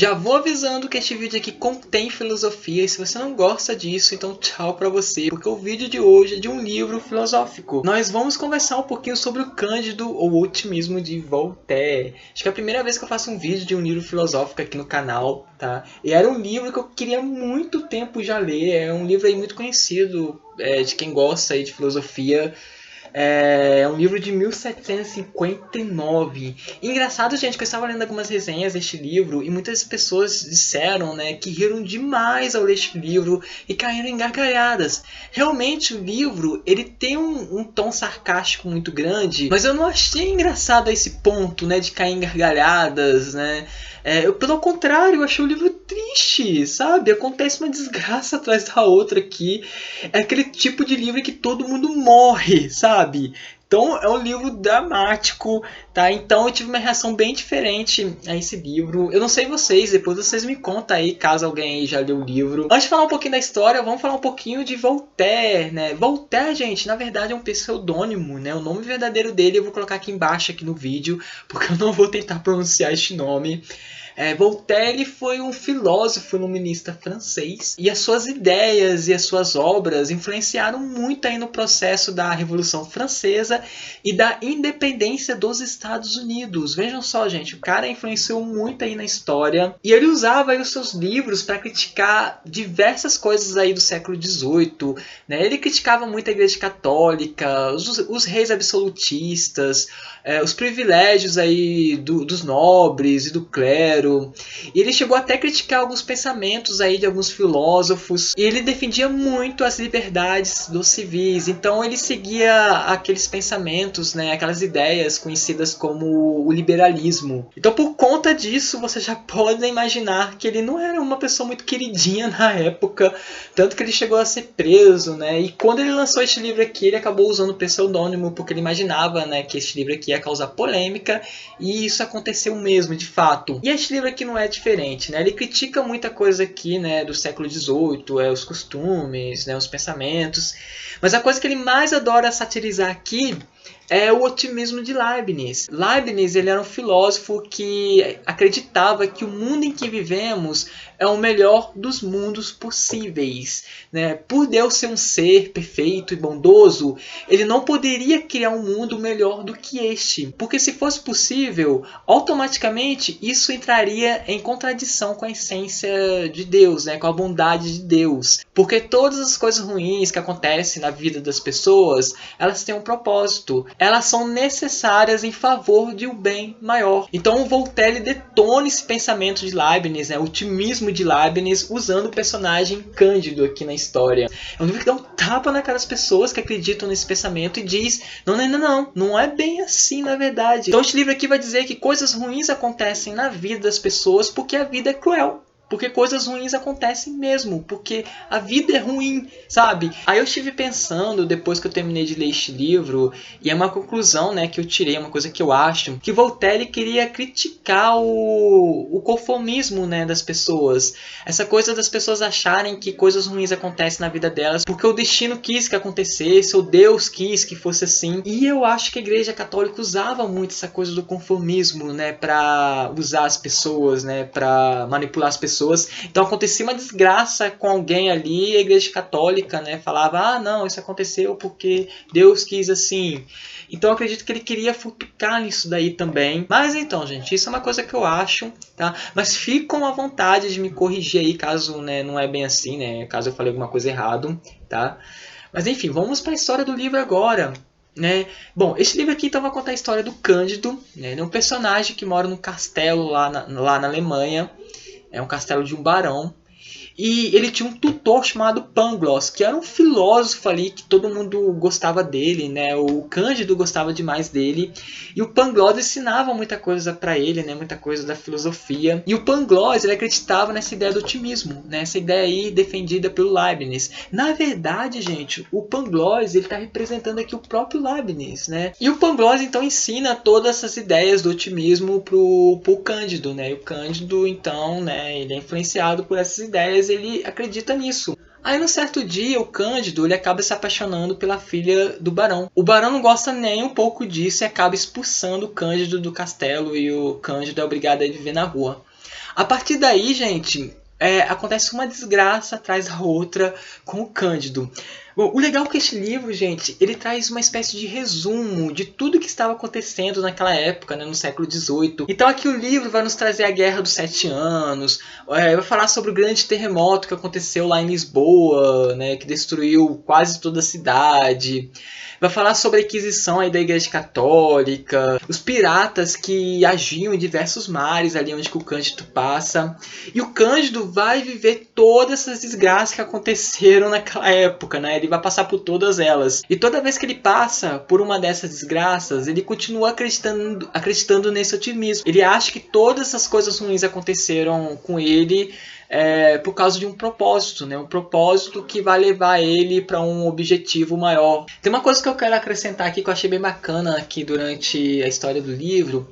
Já vou avisando que este vídeo aqui contém filosofia, e se você não gosta disso, então tchau pra você, porque o vídeo de hoje é de um livro filosófico. Nós vamos conversar um pouquinho sobre o Cândido ou o Otimismo de Voltaire. Acho que é a primeira vez que eu faço um vídeo de um livro filosófico aqui no canal, tá? E era um livro que eu queria muito tempo já ler, é um livro aí muito conhecido de quem gosta aí de filosofia. É um livro de 1759. Engraçado, gente, que eu estava lendo algumas resenhas deste livro e muitas pessoas disseram, né, que riram demais ao ler este livro e caíram em gargalhadas. Realmente, o livro ele tem um tom sarcástico muito grande, mas eu não achei engraçado a esse ponto, né, de cair em gargalhadas, né? Pelo contrário, eu achei o livro triste, sabe? Acontece uma desgraça atrás da outra aqui. É aquele tipo de livro que todo mundo morre, sabe? Então é um livro dramático, tá? Então eu tive uma reação bem diferente a esse livro. Eu não sei vocês, depois vocês me contam aí, caso alguém aí já leu o livro. Antes de falar um pouquinho da história, vamos falar um pouquinho de Voltaire, né? Voltaire, gente, na verdade é um pseudônimo, né? O nome verdadeiro dele eu vou colocar aqui embaixo aqui no vídeo, porque eu não vou tentar pronunciar este nome. Voltaire foi um filósofo iluminista francês e as suas ideias e as suas obras influenciaram muito aí no processo da Revolução Francesa e da independência dos Estados Unidos. Vejam só, gente, o cara influenciou muito aí na história e ele usava aí os seus livros para criticar diversas coisas aí do século XVIII, né? Ele criticava muito a Igreja Católica, os reis absolutistas, os privilégios aí dos nobres e do clero. E ele chegou até a criticar alguns pensamentos aí de alguns filósofos. E ele defendia muito as liberdades dos civis. Então ele seguia aqueles pensamentos, né, aquelas ideias conhecidas como o liberalismo. Então por conta disso, você já pode imaginar que ele não era uma pessoa muito queridinha na época. Tanto que ele chegou a ser preso, né? E quando ele lançou este livro aqui, ele acabou usando o pseudônimo, porque ele imaginava, né, que este livro aqui ia causar polêmica. E isso aconteceu mesmo, de fato. E este livro aqui não é diferente, né? Ele critica muita coisa aqui, né, do século XVIII, os costumes, né, os pensamentos. Mas a coisa que ele mais adora satirizar aqui é o otimismo de Leibniz. Leibniz ele era um filósofo que acreditava que o mundo em que vivemos é o melhor dos mundos possíveis, né? Por Deus ser um ser perfeito e bondoso, ele não poderia criar um mundo melhor do que este. Porque se fosse possível, automaticamente isso entraria em contradição com a essência de Deus, né? Com a bondade de Deus. Porque todas as coisas ruins que acontecem na vida das pessoas, elas têm um propósito. Elas são necessárias em favor de um bem maior. Então o Voltaire detona esse pensamento de Leibniz, né? O otimismo de Leibniz, usando o personagem Cândido aqui na história. É um livro que dá um tapa na cara das pessoas que acreditam nesse pensamento e diz, não é bem assim na verdade. Então este livro aqui vai dizer que coisas ruins acontecem na vida das pessoas porque a vida é cruel. Porque coisas ruins acontecem mesmo, porque a vida é ruim, sabe? Aí eu estive pensando, depois que eu terminei de ler este livro, e é uma conclusão, né, que eu tirei, uma coisa que eu acho, que Voltaire queria criticar o conformismo, né, das pessoas. Essa coisa das pessoas acharem que coisas ruins acontecem na vida delas porque o destino quis que acontecesse, ou Deus quis que fosse assim. E eu acho que a Igreja Católica usava muito essa coisa do conformismo, né, para usar as pessoas, né, para manipular as pessoas. Então acontecia uma desgraça com alguém ali, a Igreja Católica, né, falava, não, isso aconteceu porque Deus quis assim. Então eu acredito que ele queria futucar nisso daí também. Mas então, gente, isso é uma coisa que eu acho, tá? Mas ficam à vontade de me corrigir aí caso, né, não é bem assim, né, caso eu falei alguma coisa errado, tá? Mas enfim, vamos para a história do livro agora. Né? Bom, esse livro aqui então vai contar a história do Cândido, né? Ele é um personagem que mora num castelo lá na Alemanha. É um castelo de um barão. E ele tinha um tutor chamado Pangloss, que era um filósofo ali que todo mundo gostava dele, né? O Cândido gostava demais dele. E o Pangloss ensinava muita coisa para ele, né? Muita coisa da filosofia. E o Pangloss, ele acreditava nessa ideia do otimismo, né? Essa ideia aí defendida pelo Leibniz. Na verdade, gente, o Pangloss, ele está representando aqui o próprio Leibniz, né? E o Pangloss, então, ensina todas essas ideias do otimismo pro Cândido, né? E o Cândido, então, né? Ele é influenciado por essas ideias, ele acredita nisso. Aí, num certo dia, o Cândido ele acaba se apaixonando pela filha do barão. O barão não gosta nem um pouco disso e acaba expulsando o Cândido do castelo e o Cândido é obrigado a viver na rua. A partir daí, gente, acontece uma desgraça atrás da outra com o Cândido. Bom, o legal é que este livro, gente, ele traz uma espécie de resumo de tudo que estava acontecendo naquela época, né, no século XVIII. Então aqui o livro vai nos trazer a Guerra dos 7 Anos, vai falar sobre o grande terremoto que aconteceu lá em Lisboa, né, que destruiu quase toda a cidade. Vai falar sobre a Inquisição aí da Igreja Católica, os piratas que agiam em diversos mares ali onde o Cândido passa. E o Cândido vai viver todas essas desgraças que aconteceram naquela época, né? Ele vai passar por todas elas. E toda vez que ele passa por uma dessas desgraças, ele continua acreditando nesse otimismo. Ele acha que todas essas coisas ruins aconteceram com ele por causa de um propósito, né? Um propósito que vai levar ele para um objetivo maior. Tem uma coisa que eu quero acrescentar aqui que eu achei bem bacana aqui durante a história do livro.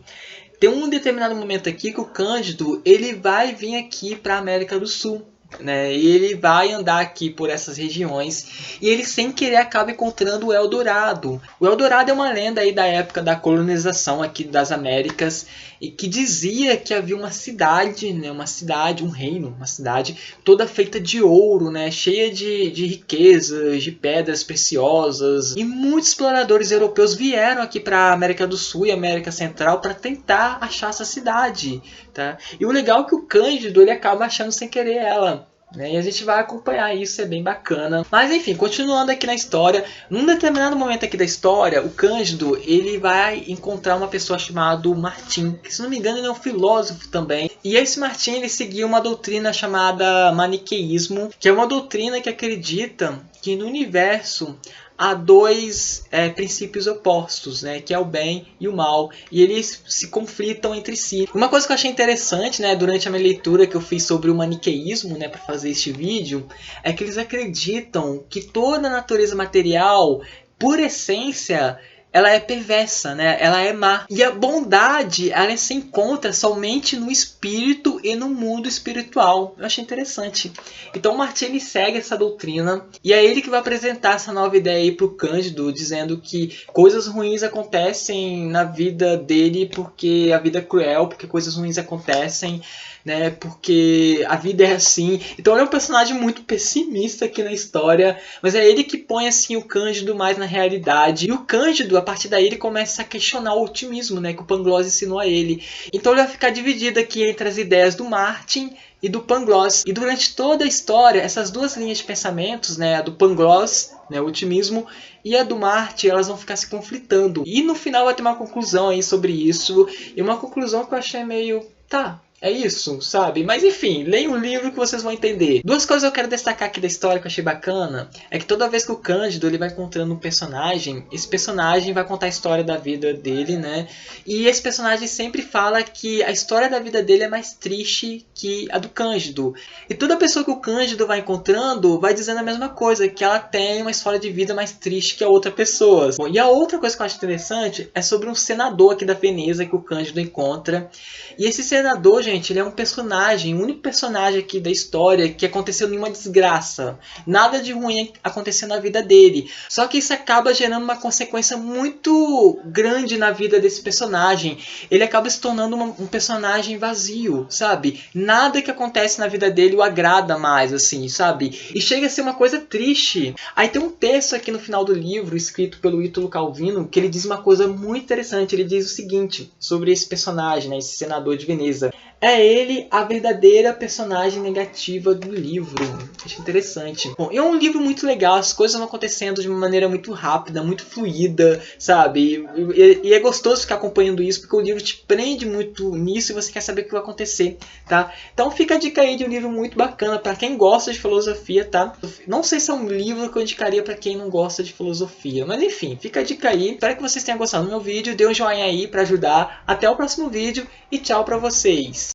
Tem um determinado momento aqui que o Cândido ele vai vir aqui para a América do Sul. Né? E ele vai andar aqui por essas regiões e ele sem querer acaba encontrando o Eldorado. O Eldorado é uma lenda aí da época da colonização aqui das Américas e que dizia que havia uma cidade, né? Um reino, uma cidade toda feita de ouro, né? Cheia de riquezas, de pedras preciosas. E muitos exploradores europeus vieram aqui para a América do Sul e América Central para tentar achar essa cidade. Tá? E o legal é que o Cândido ele acaba achando sem querer ela. E a gente vai acompanhar isso, é bem bacana. Mas enfim, continuando aqui na história, num determinado momento aqui da história, o Cândido ele vai encontrar uma pessoa chamada Martim, que se não me engano ele é um filósofo também. E esse Martim ele seguia uma doutrina chamada maniqueísmo, que é uma doutrina que acredita que no universo há dois princípios opostos, né, que é o bem e o mal, e eles se conflitam entre si. Uma coisa que eu achei interessante, né, durante a minha leitura que eu fiz sobre o maniqueísmo, né, para fazer este vídeo, é que eles acreditam que toda a natureza material, por essência, ela é perversa, né? Ela é má. E a bondade, ela se encontra somente no espírito e no mundo espiritual. Eu achei interessante. Então o Martim ele segue essa doutrina e é ele que vai apresentar essa nova ideia aí pro Cândido, dizendo que coisas ruins acontecem na vida dele porque a vida é cruel, porque coisas ruins acontecem, né? Porque a vida é assim. Então ele é um personagem muito pessimista aqui na história, mas é ele que põe assim o Cândido mais na realidade. E o Cândido, a partir daí, ele começa a questionar o otimismo, né, que o Pangloss ensinou a ele. Então ele vai ficar dividido aqui entre as ideias do Martin e do Pangloss. E durante toda a história, essas duas linhas de pensamentos, né, a do Pangloss, né, o otimismo, e a do Martin, elas vão ficar se conflitando. E no final vai ter uma conclusão aí sobre isso, e uma conclusão que eu achei meio... tá, é isso, sabe? Mas enfim, leiam o livro que vocês vão entender. Duas coisas eu quero destacar aqui da história que eu achei bacana. É que toda vez que o Cândido ele vai encontrando um personagem, esse personagem vai contar a história da vida dele, né? E esse personagem sempre fala que a história da vida dele é mais triste que a do Cândido. E toda pessoa que o Cândido vai encontrando vai dizendo a mesma coisa, que ela tem uma história de vida mais triste que a outra pessoa. Bom, e a outra coisa que eu acho interessante é sobre um senador aqui da Veneza que o Cândido encontra. E esse senador, gente, ele é um personagem, o único personagem aqui da história que aconteceu nenhuma desgraça. Nada de ruim aconteceu na vida dele. Só que isso acaba gerando uma consequência muito grande na vida desse personagem. Ele acaba se tornando um personagem vazio, sabe? Nada que acontece na vida dele o agrada mais, assim, sabe? E chega a ser uma coisa triste. Aí tem um texto aqui no final do livro, escrito pelo Ítalo Calvino, que ele diz uma coisa muito interessante. Ele diz o seguinte sobre esse personagem, né, esse senador de Veneza. É ele a verdadeira personagem negativa do livro. Acho interessante. Bom, é um livro muito legal, as coisas vão acontecendo de uma maneira muito rápida, muito fluida, sabe? E é gostoso ficar acompanhando isso, porque o livro te prende muito nisso e você quer saber o que vai acontecer, tá? Então fica a dica aí de um livro muito bacana para quem gosta de filosofia, tá? Não sei se é um livro que eu indicaria para quem não gosta de filosofia, mas enfim, fica a dica aí. Espero que vocês tenham gostado do meu vídeo, dê um joinha aí para ajudar. Até o próximo vídeo e tchau para vocês!